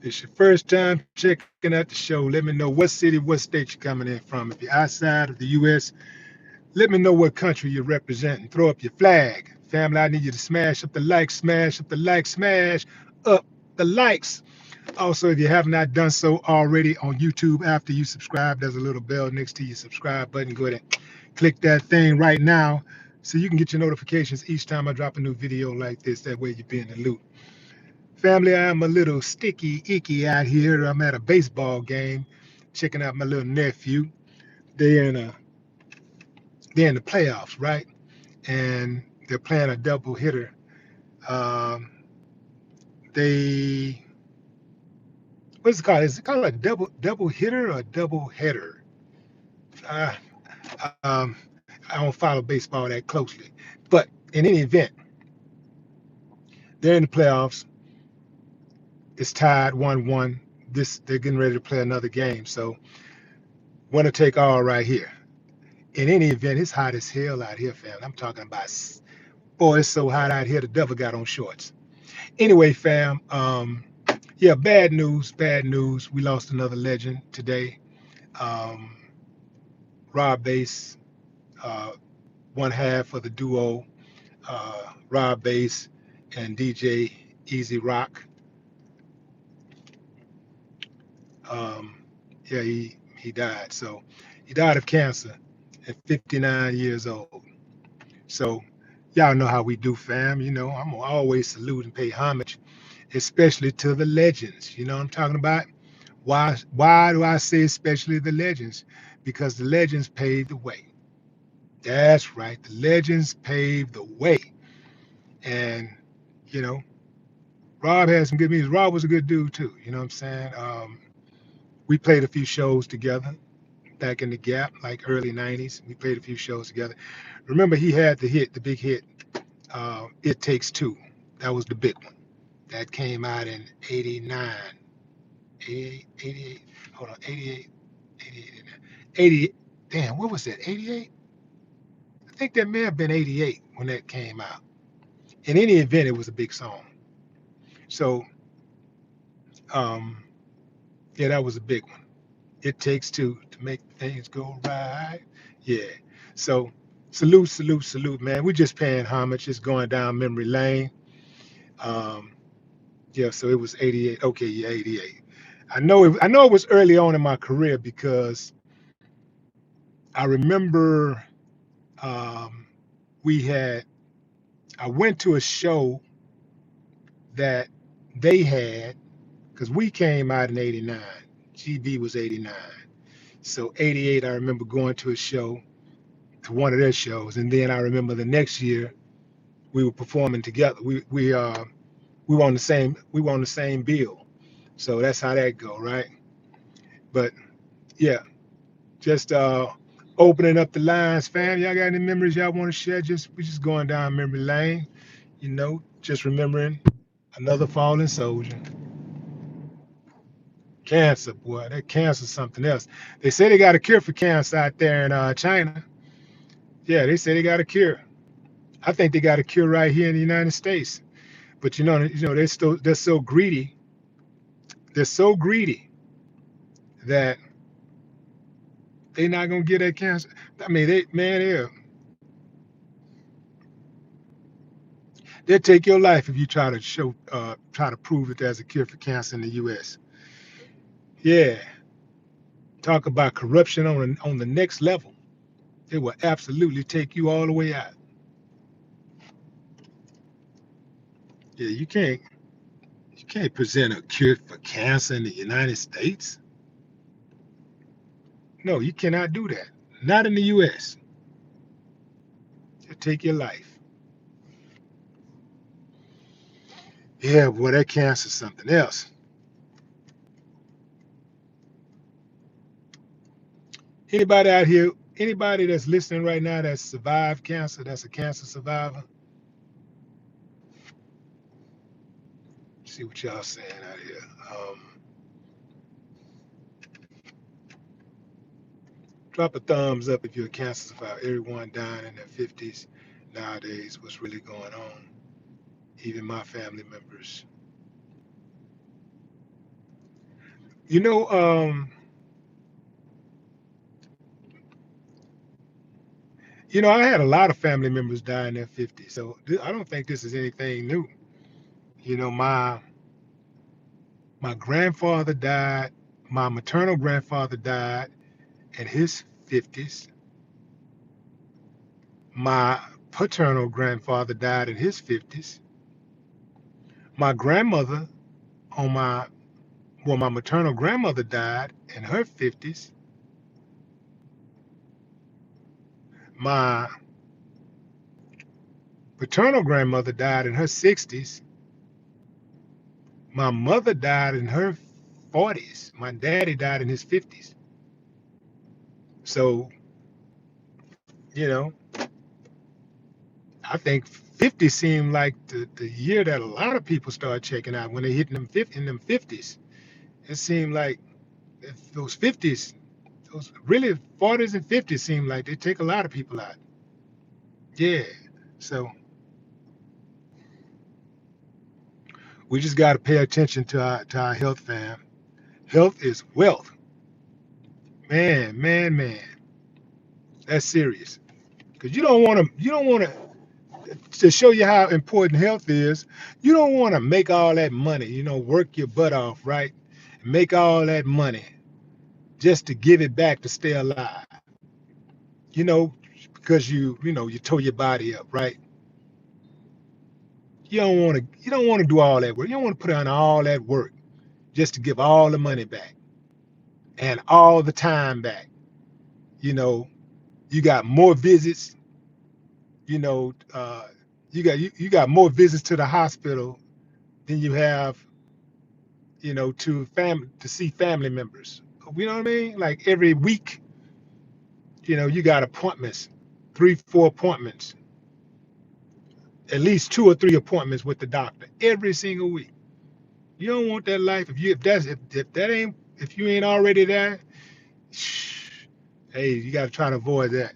It's your first time checking out the show, let me know what city, what state you're coming in from. If you're outside of the U.S., let me know what country you're representing. Throw up your flag. Family, I need you to smash up the likes, smash up the likes, smash up the likes. Also, if you have not done so already on YouTube, after you subscribe, there's a little bell next to your subscribe button. Go ahead and click that thing right now so you can get your notifications each time I drop a new video like this. That way you'll be in the loop. Family, I'm a little sticky icky out here. I'm at a baseball game, checking out my little nephew. They're in a they're in the playoffs, right? And they're playing a double hitter. Um, they what's it called? Is it called a double hitter or a double header? Uh, um, I don't follow baseball that closely, but in any event, they're in the playoffs. It's tied 1-1. This they're getting ready to play another game, so winner take all right here. In any event, it's hot as hell out here, fam. I'm talking about, boy, it's so hot out here, the devil got on shorts. Anyway, fam, yeah, bad news, bad news. We lost another legend today. Um, Rob Bass, uh, one half of the duo, Rob Bass and DJ Easy Rock. Um, yeah, he died. So he died of cancer at 59 years old. So y'all know how we do, fam. You know, I'm gonna always salute and pay homage, especially to the legends. You know what I'm talking about? Why do I say especially the legends? Because the legends paved the way. That's right. The legends paved the way. And, you know, Rob had some good music. Rob was a good dude too. You know what I'm saying? We played a few shows together back in the gap, like early 90s. We played a few shows together. Remember, he had the big hit, It Takes Two. That was the big one. That came out in 89, 88, 88, hold on, 88, 88, 88. Damn, what was that, 88? I think that may have been 88 when that came out. In any event, it was a big song. So, um, yeah, that was a big one. It takes two to make things go right. Yeah. So, salute, salute, salute, man. We're just paying homage, just going down memory lane. Um, yeah, so it was 88. Okay, yeah, 88. I know it was early on in my career because I remember um, we had I went to a show that they had because we came out in 89. GB was 89. So 88, I remember going to a show, to one of their shows. And then I remember the next year we were performing together. We were on the same bill. So that's how that go, right? But yeah, just opening up the lines, fam. Y'all got any memories y'all want to share? We just going down memory lane, you know, just remembering another fallen soldier. Cancer, boy, that cancer's something else. They say they got a cure for cancer out there in China. Yeah, they say they got a cure. I think they got a cure right here in the United States. But they're so greedy. They're so greedy that they're not gonna get that cancer. I mean, they'll take your life if you try to prove that there's a cure for cancer in the U.S. Yeah, talk about corruption on the next level. They will absolutely take you all the way out. Yeah, you can't present a cure for cancer in the United States. No, you cannot do that. Not in the U.S. They'll take your life. Yeah, boy, that cancer's something else. Anybody out here, anybody that's listening right now that's survived cancer, that's a cancer survivor, see what y'all saying out here. Drop a thumbs up if you're a cancer survivor. Everyone dying in their 50s nowadays. What's really going on? Even my family members. You know, I had a lot of family members die in their 50s, so I don't think this is anything new. My grandfather died, my maternal grandfather died in his 50s. My paternal grandfather died in his 50s. My grandmother on my my maternal grandmother died in her 50s. My paternal grandmother died in her 60s. My mother died in her 40s. My daddy died in his 50s. So, you know, I think 50 seemed like the year that a lot of people start checking out when they hit in them 50s. It seemed like if those 50s, those really 40s and 50s seem like they take a lot of people out. Yeah. So we just got to pay attention to our health, fam. Health is wealth. Man, man, man. That's serious. Because to show you how important health is, you don't want to make all that money, work your butt off, right? Make all that money just to give it back to stay alive, you know, because you tore your body up, right? You don't want to do all that work. You don't want to put on all that work just to give all the money back and all the time back. You know, you got more visits, you know, you got more visits to the hospital than you have, to see family members. You know what I mean? Like every week, you got appointments, 3, 4 appointments, at least 2 or 3 appointments with the doctor every single week. You don't want that life. If you ain't already there, hey, you got to try to avoid that.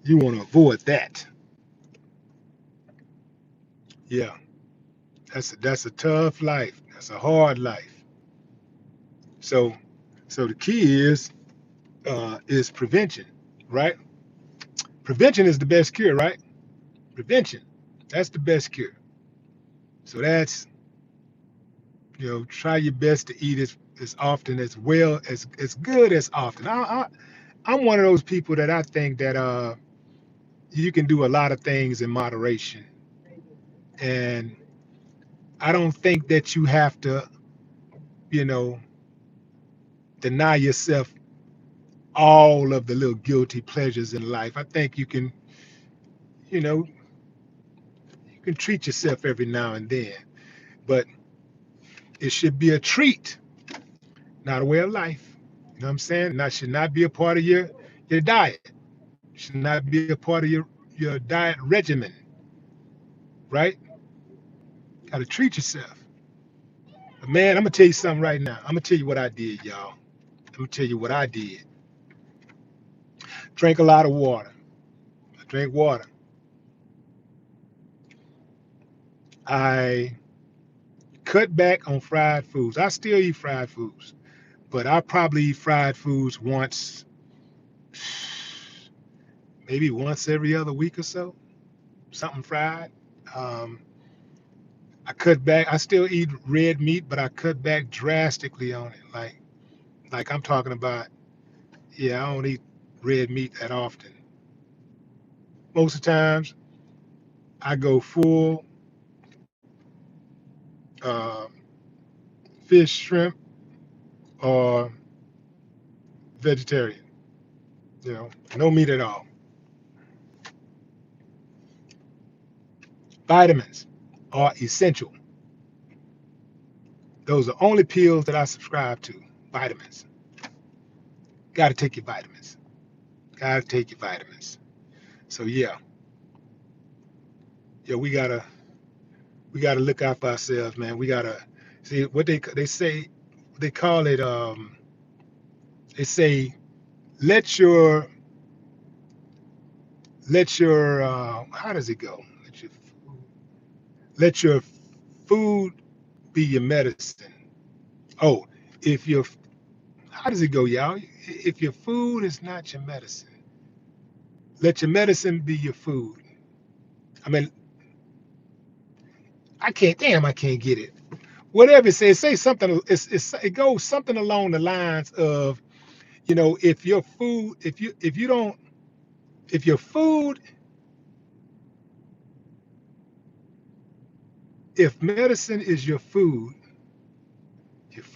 You want to avoid that. Yeah, that's a tough life. That's a hard life. So the key is prevention, right? Prevention is the best cure, right? Prevention, that's the best cure. So that's, try your best to eat as often, as well, as good as often. I'm one of those people that I think that you can do a lot of things in moderation, and I don't think that you have to, you know, deny yourself all of the little guilty pleasures in life. I think you know, you can treat yourself every now and then, but it should be a treat, not a way of life. You know what I'm saying? That should not be a part of your diet. Should not be a part of your diet regimen, right? Got to treat yourself. But man, I'm gonna tell you something right now. I'm gonna tell you what I did, y'all. I'm gonna tell you what I did. Drank a lot of water. I drank water. I cut back on fried foods. I still eat fried foods, but I probably eat fried foods maybe once every other week or so. Something fried. Um, I cut back. I still eat red meat, but I cut back drastically on it. Like I'm talking about. Yeah, I don't eat red meat that often. Most of the times, I go full uh, fish, shrimp, or vegetarian. No meat at all. Vitamins are essential. Those are only pills that I subscribe to. Vitamins. Got to take your vitamins. Got to take your vitamins. So yeah, we gotta look out for ourselves, man. We gotta see what they say. They call it. They say let your how does it go? Let your food be your medicine. Oh, If your how does it go, y'all? If your food is not your medicine, let your medicine be your food. I mean, I can't get it. Whatever it says, say something. It goes something along the lines of, if your food, if you don't, if your food, if medicine is your food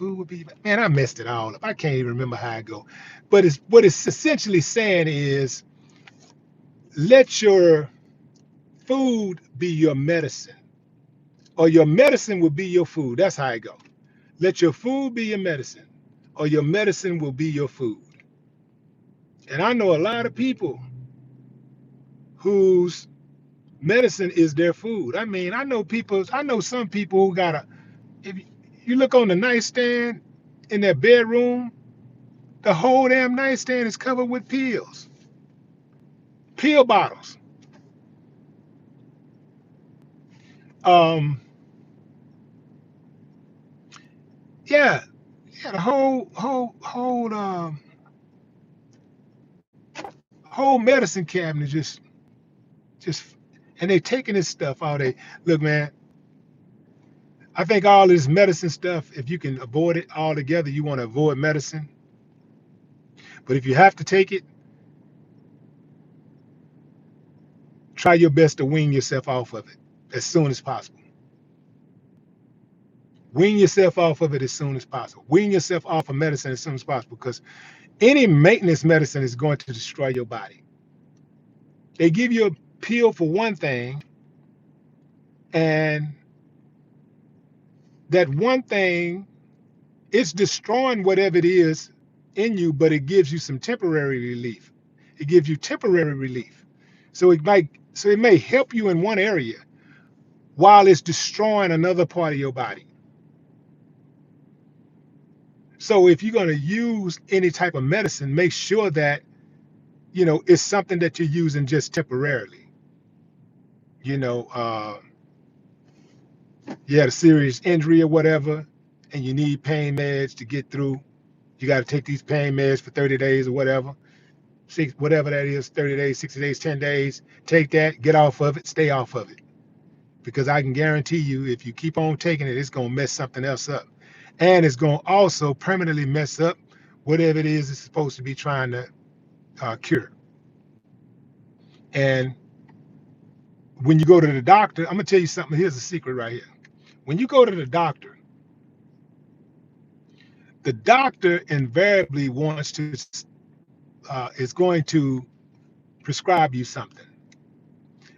would be. Man, I messed it all up. I can't even remember how it go. But it's what it's essentially saying is, let your food be your medicine, or your medicine will be your food. That's how it go. Let your food be your medicine, or your medicine will be your food. And I know a lot of people whose medicine is their food. I mean, I know some people who got a, if you look on the nightstand in their bedroom, the whole damn nightstand is covered with pills, pill bottles. Um, yeah, yeah, the whole medicine cabinet just, and they taking this stuff all day. Look, man, I think all this medicine stuff, if you can avoid it altogether, you want to avoid medicine. But if you have to take it, try your best to wean yourself off of it as soon as possible. Wean yourself off of it as soon as possible. Wean yourself off of medicine as soon as possible, because any maintenance medicine is going to destroy your body. They give you a pill for one thing, and that one thing, it's destroying whatever it is in you, but it gives you some temporary relief. It gives you temporary relief. So it may help you in one area while it's destroying another part of your body. So if you're going to use any type of medicine, make sure that it's something that you're using just temporarily. You know, you had a serious injury or whatever, and you need pain meds to get through. You got to take these pain meds for 30 days or whatever, whatever that is, 30 days, 60 days, 10 days. Take that, get off of it, stay off of it. Because I can guarantee you, if you keep on taking it, it's going to mess something else up. And it's going to also permanently mess up whatever it is it's supposed to be trying to cure. And when you go to the doctor, I'm going to tell you something. Here's a secret right here. When you go to the doctor invariably is going to prescribe you something,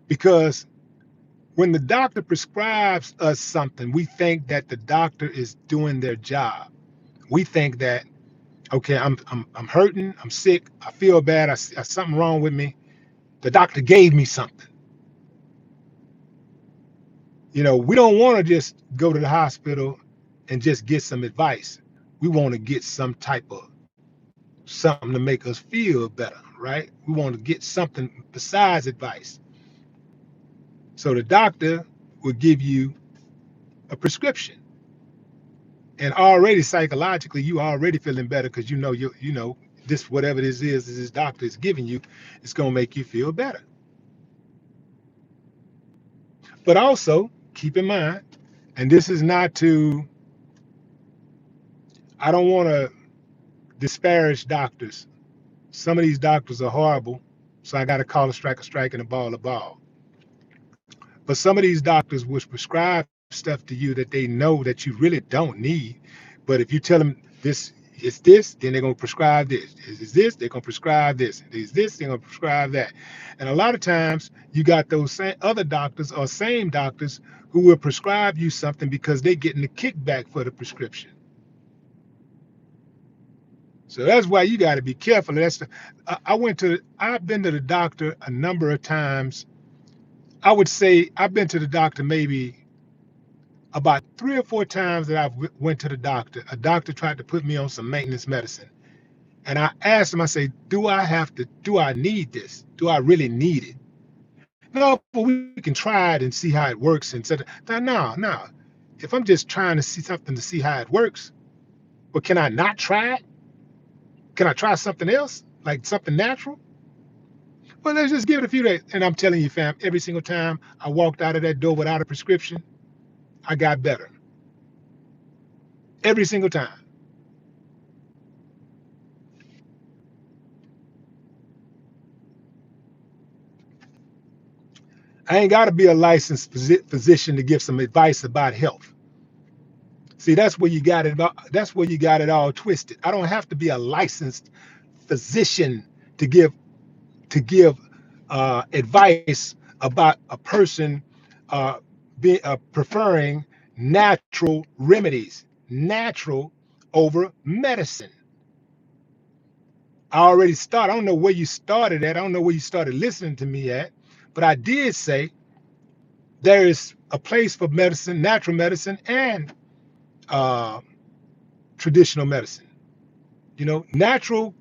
because when the doctor prescribes us something, we think that the doctor is doing their job. We think that, okay, I'm hurting, I'm sick, I feel bad, something wrong with me. The doctor gave me something. We don't want to just go to the hospital and just get some advice. We want to get some type of something to make us feel better, right? We want to get something besides advice. So the doctor will give you a prescription, and already psychologically you already feeling better, because this, whatever this is this doctor is giving you, it's going to make you feel better. But also keep in mind, and this is not to, I don't want to disparage doctors. Some of these doctors are horrible, so I got to call a strike and a ball a ball. But some of these doctors will prescribe stuff to you that they know that you really don't need. But if you tell them this is this, then they're going to prescribe this. Is this, they're going to prescribe this. Is this, they're going to prescribe that. And a lot of times you got those same other doctors or same doctors who will prescribe you something because they're getting the kickback for the prescription. So that's why you got to be careful. I've been to the doctor a number of times. I would say I've been to the doctor maybe about 3 or 4 times that went to the doctor. A doctor tried to put me on some maintenance medicine. And I asked him, I say, do I need this? Do I really need it? No, but we can try it and see how it works. And said, no. If I'm just trying to see something to see how it works, But can I not try it? Can I try something else, like something natural? Well, let's just give it a few days. And I'm telling you, fam, every single time I walked out of that door without a prescription, I got better. Every single time. I ain't got to be a licensed physician to give some advice about health. See, that's where you got it. That's where you got it all twisted. I don't have to be a licensed physician to give advice about a person preferring natural remedies, natural over medicine. I already started. I don't know where you started at. I don't know where you started listening to me at, but I did say there is a place for medicine, natural medicine, and uh, traditional medicine. You know, natural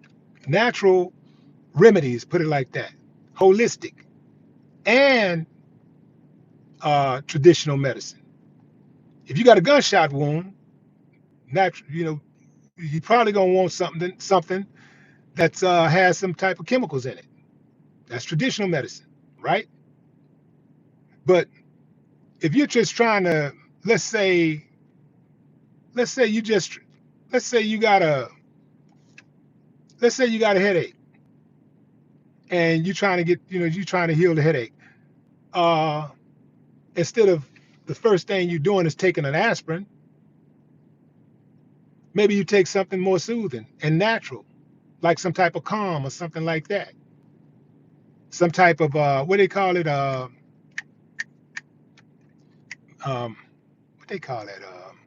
remedies. Put it like that. Holistic and traditional medicine. If you got a gunshot wound, natural, you probably gonna want something that has some type of chemicals in it. That's traditional medicine, right? But if you're just trying to, let's say, let's say you just, let's say you got a, let's say you got a headache, and you're trying to get, you're trying to heal the headache. Uh, Instead of the first thing you're doing is taking an aspirin, maybe you take something more soothing and natural, like some type of calm or something like that. Some type of what do they call it? Um, what they call it? Um,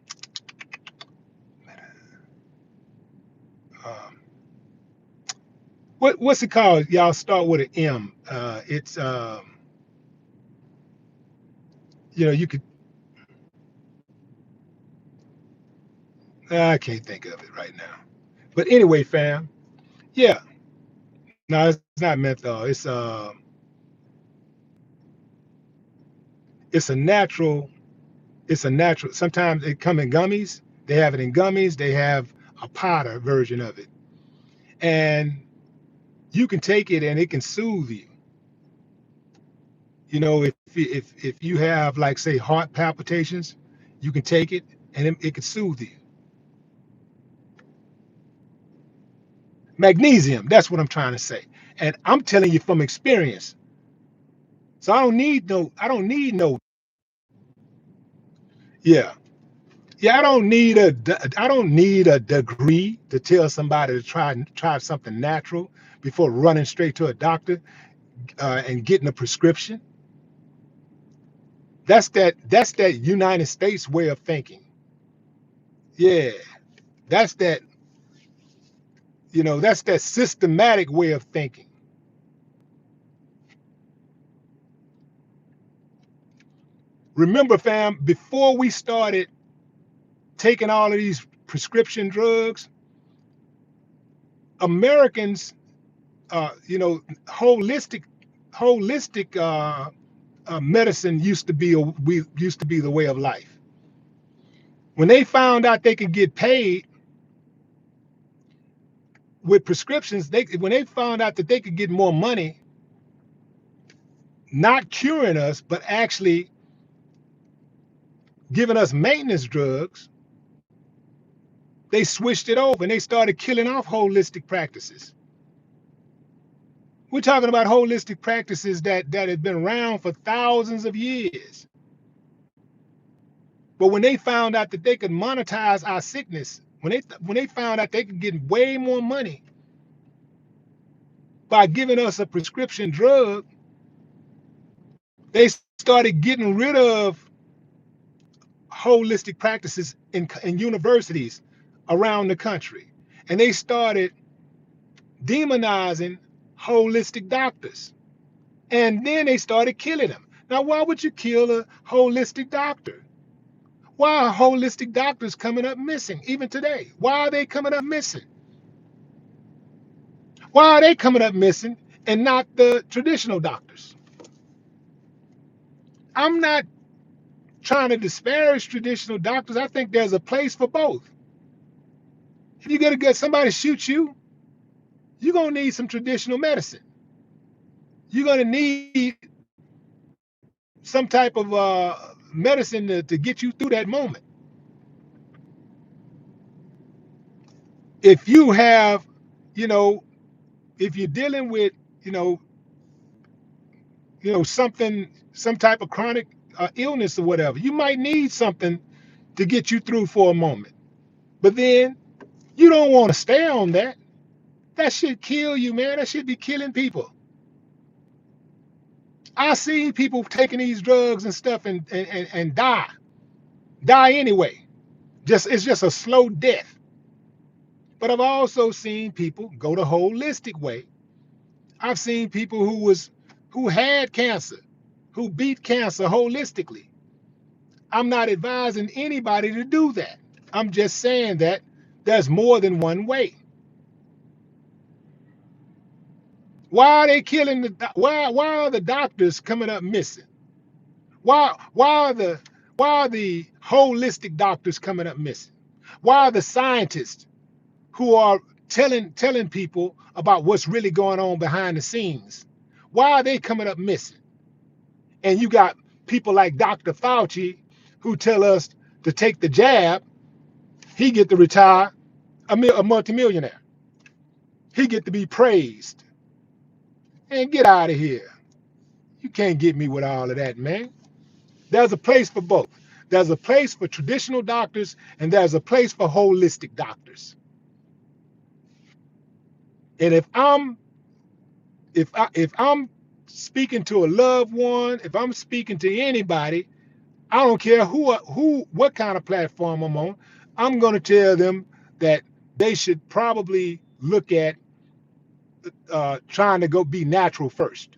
what's it called? Y'all start with an M. It's you could. I can't think of it right now. But anyway, fam. Yeah. No, it's not menthol. It's a natural. It's a natural. Sometimes it come in gummies. They have it in gummies. They have a powder version of it, and you can take it and it can soothe you. If you have, like, say, heart palpitations, you can take it and it can soothe you. Magnesium, that's what I'm trying to say. And I'm telling you from experience. So I don't need no. Yeah. Yeah, I don't need a degree to tell somebody to try something natural before running straight to a doctor and getting a prescription. That's that United States way of thinking. Yeah. That's that systematic way of thinking. Remember, fam, before we started taking all of these prescription drugs, Americans, holistic medicine used to be the way of life. When they found out they could get paid with prescriptions, when they found out that they could get more money, not curing us, but actually giving us maintenance drugs, they switched it over and they started killing off holistic practices. We're talking about holistic practices that have been around for thousands of years. But when they found out that they could monetize our sickness, when they found out they could get way more money by giving us a prescription drug, they started getting rid of holistic practices in universities around the country. And they started demonizing holistic doctors. And then they started killing them. Now, why would you kill a holistic doctor? Why are holistic doctors coming up missing even today? Why are they coming up missing? Why are they coming up missing and not the traditional doctors? I'm not trying to disparage traditional doctors. I think there's a place for both. If you get somebody shoot you, you're gonna need some traditional medicine. You're gonna need some type of medicine to get you through that moment. If you have, you know, if you're dealing with, you know, something, some type of chronic illness or whatever, you might need something to get you through for a moment. But then you don't want to stay on that. That should kill you, man. That should be killing people. I see people taking these drugs and stuff and die anyway. It's just a slow death. But I've also seen people go the holistic way. I've seen people who had cancer, who beat cancer holistically. I'm not advising anybody to do that. I'm just saying that there's more than one way. Why are they killing why are the doctors coming up missing? Why are the holistic doctors coming up missing? Why are the scientists who are telling people about what's really going on behind the scenes? Why are they coming up missing? And you got people like Dr. Fauci who tell us to take the jab. He get to retire a multimillionaire. He get to be praised. And get out of here. You can't get me with all of that, man. There's a place for both. There's a place for traditional doctors and there's a place for holistic doctors. And if I'm speaking to a loved one, if I'm speaking to anybody, I don't care what kind of platform I'm on, I'm going to tell them that they should probably look at trying to go be natural first.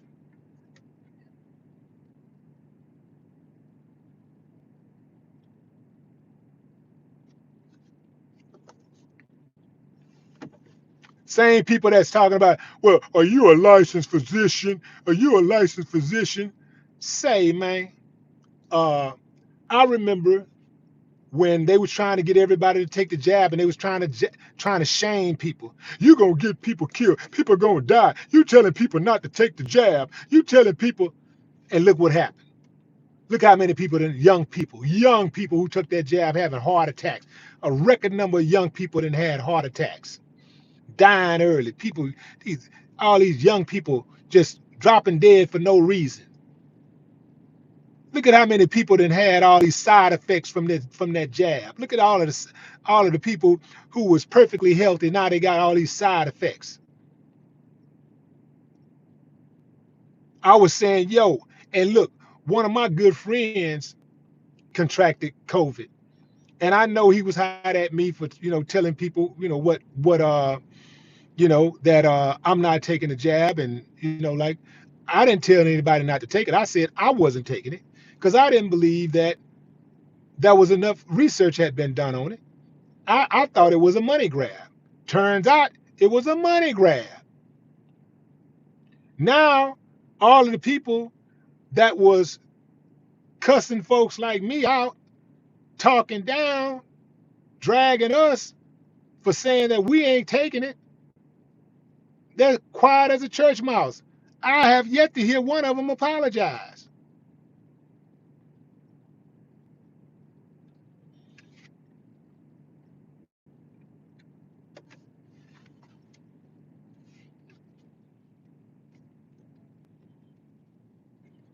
Same people that's talking about, well, are you a licensed physician? Are you a licensed physician? Say, man, uh, I remember when they was trying to get everybody to take the jab and they was trying to shame people. You gonna get people killed. People gonna die. You telling people not to take the jab. You telling people, and look what happened. Look how many people, young people who took that jab having heart attacks. A record number of young people that had heart attacks, dying early. All these young people just dropping dead for no reason. Look at how many people that had all these side effects from that jab. Look at all of the people who was perfectly healthy. Now they got all these side effects. I was saying, yo, and look, one of my good friends contracted COVID, and I know he was hot at me for telling people that I'm not taking the jab, and like I didn't tell anybody not to take it. I said I wasn't taking it because I didn't believe that there was enough research had been done on it. I thought it was a money grab. Turns out it was a money grab. Now all of the people that was cussing folks like me out, talking down, dragging us for saying that we ain't taking it, they're quiet as a church mouse. I have yet to hear one of them apologize.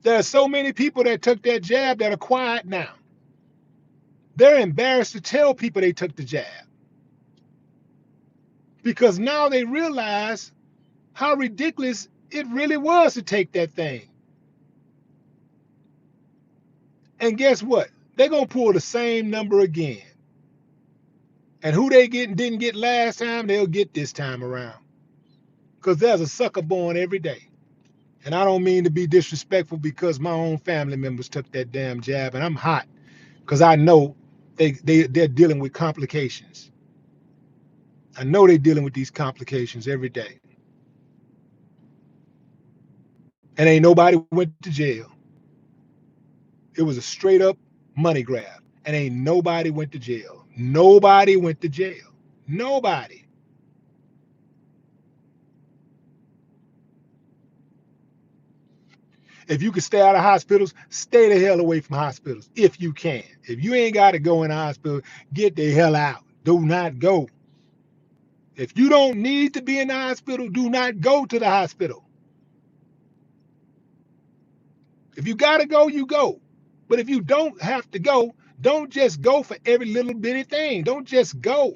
There are so many people that took that jab that are quiet now. They're embarrassed to tell people they took the jab because now they realize how ridiculous it really was to take that thing. And guess what? They're going to pull the same number again. And who they didn't get last time, they'll get this time around. Because there's a sucker born every day. And I don't mean to be disrespectful because my own family members took that damn jab, and I'm hot because I know they're dealing with complications. I know they're dealing with these complications every day. And ain't nobody went to jail. It was a straight up money grab. And ain't nobody went to jail. Nobody went to jail. Nobody. If you can stay out of hospitals, stay the hell away from hospitals if you can. If you ain't got to go in the hospital, get the hell out. Do not go. If you don't need to be in the hospital, do not go to the hospital. If you got to go, you go. But if you don't have to go, don't just go for every little bitty thing. Don't just go.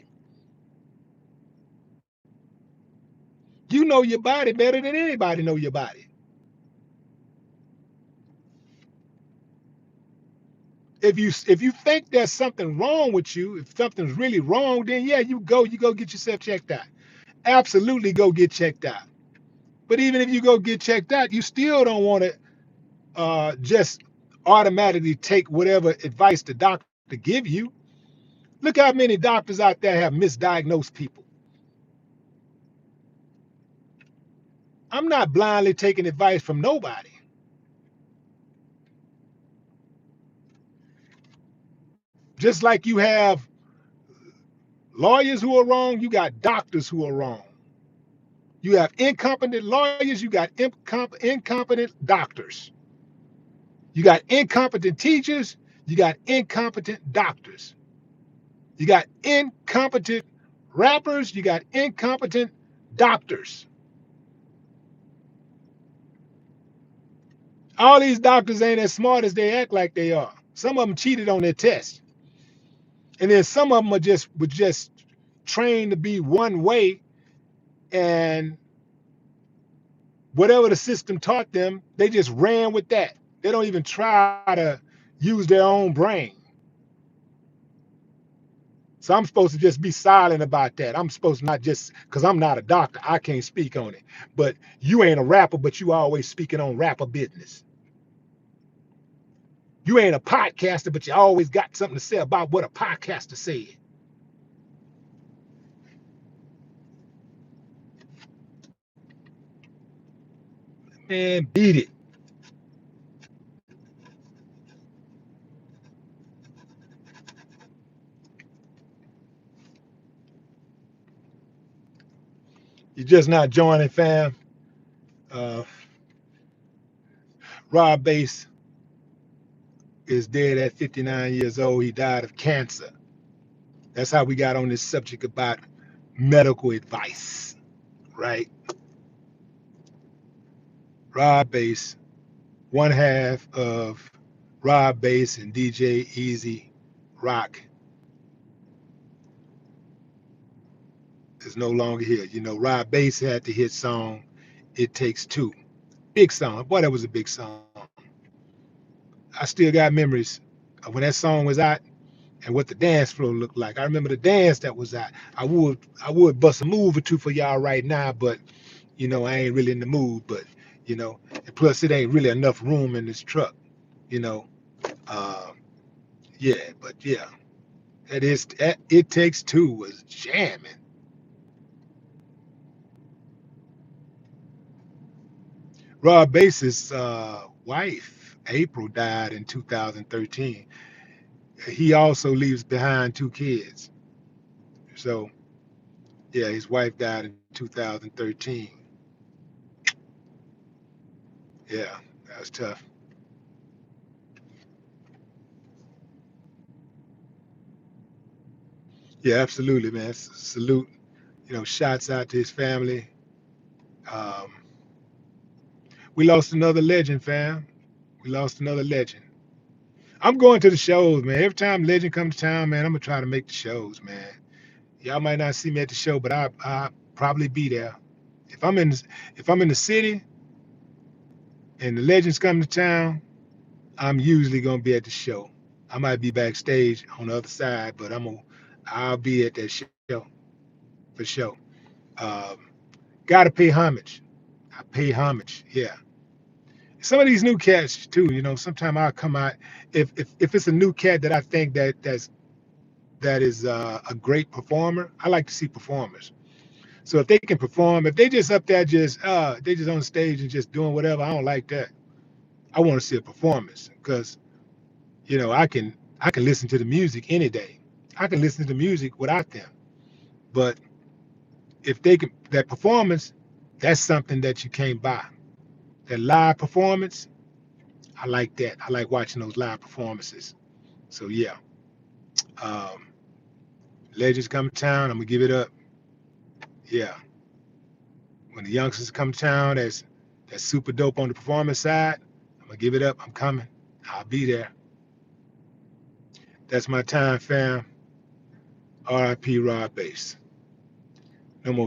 You know your body better than anybody know your body. If you think there's something wrong with you, if something's really wrong, then yeah, you go get yourself checked out. Absolutely go get checked out. But even if you go get checked out, you still don't want to just automatically take whatever advice the doctor give you. Look how many doctors out there have misdiagnosed people. I'm not blindly taking advice from nobody. Just like you have lawyers who are wrong, you got doctors who are wrong. You have incompetent lawyers, you got incompetent doctors. You got incompetent teachers, you got incompetent doctors. You got incompetent rappers, you got incompetent doctors. All these doctors ain't as smart as they act like they are. Some of them cheated on their tests. And then some of them were just trained to be one way, and whatever the system taught them, they just ran with that. They don't even try to use their own brain. So I'm supposed to just be silent about that. I'm supposed to not just, because I'm not a doctor, I can't speak on it. But you ain't a rapper, but you always speaking on rapper business. You ain't a podcaster, but you always got something to say about what a podcaster said. Man, beat it. You're just not joining, fam. Uh, Rob Bass is dead at 59 years old. He died of cancer. That's how we got on this subject about medical advice, right? Rob Bass, one half of Rob Bass and DJ Easy Rock, is no longer here. You know, Rob Bass had the hit song "It Takes Two." Big song. Boy, that was a big song. I still got memories of when that song was out and what the dance floor looked like. I remember the dance that was out. I would bust a move or two for y'all right now, but I ain't really in the mood. But and plus it ain't really enough room in this truck. You know, uh, yeah. But yeah, It Takes Two was jamming. Rob Bass's wife April died in 2013. He also leaves behind two kids. So yeah, his wife died in 2013. Yeah, that was tough. Yeah, absolutely, man. Salute. Shouts out to his family. Um, we lost another legend, fam. We lost another legend. I'm going to the shows, man. Every time legend comes to town, man, I'm gonna try to make the shows, man. Y'all might not see me at the show, but I probably be there. If I'm in if I'm in the city and the legends come to town, I'm usually gonna be at the show. I might be backstage on the other side, but I'll be at that show for sure. Um, Gotta pay homage. I pay homage. Yeah. Some of these new cats too. Sometimes I'll come out if it's a new cat that I think that is a great performer. I like to see performers. So if they can perform, if they just up there they just on stage and just doing whatever, I don't like that. I want to see a performance because I can listen to the music any day. I can listen to the music without them. But if they can, that performance, that's something that you can't buy. That live performance, I like that. I like watching those live performances. So yeah, um, legends come to town, I'm gonna give it up. Yeah, when the youngsters come to town, that's super dope on the performance side. I'm gonna give it up. I'm coming. I'll be there. That's my time, fam. R.I.P. Rod Bass. No more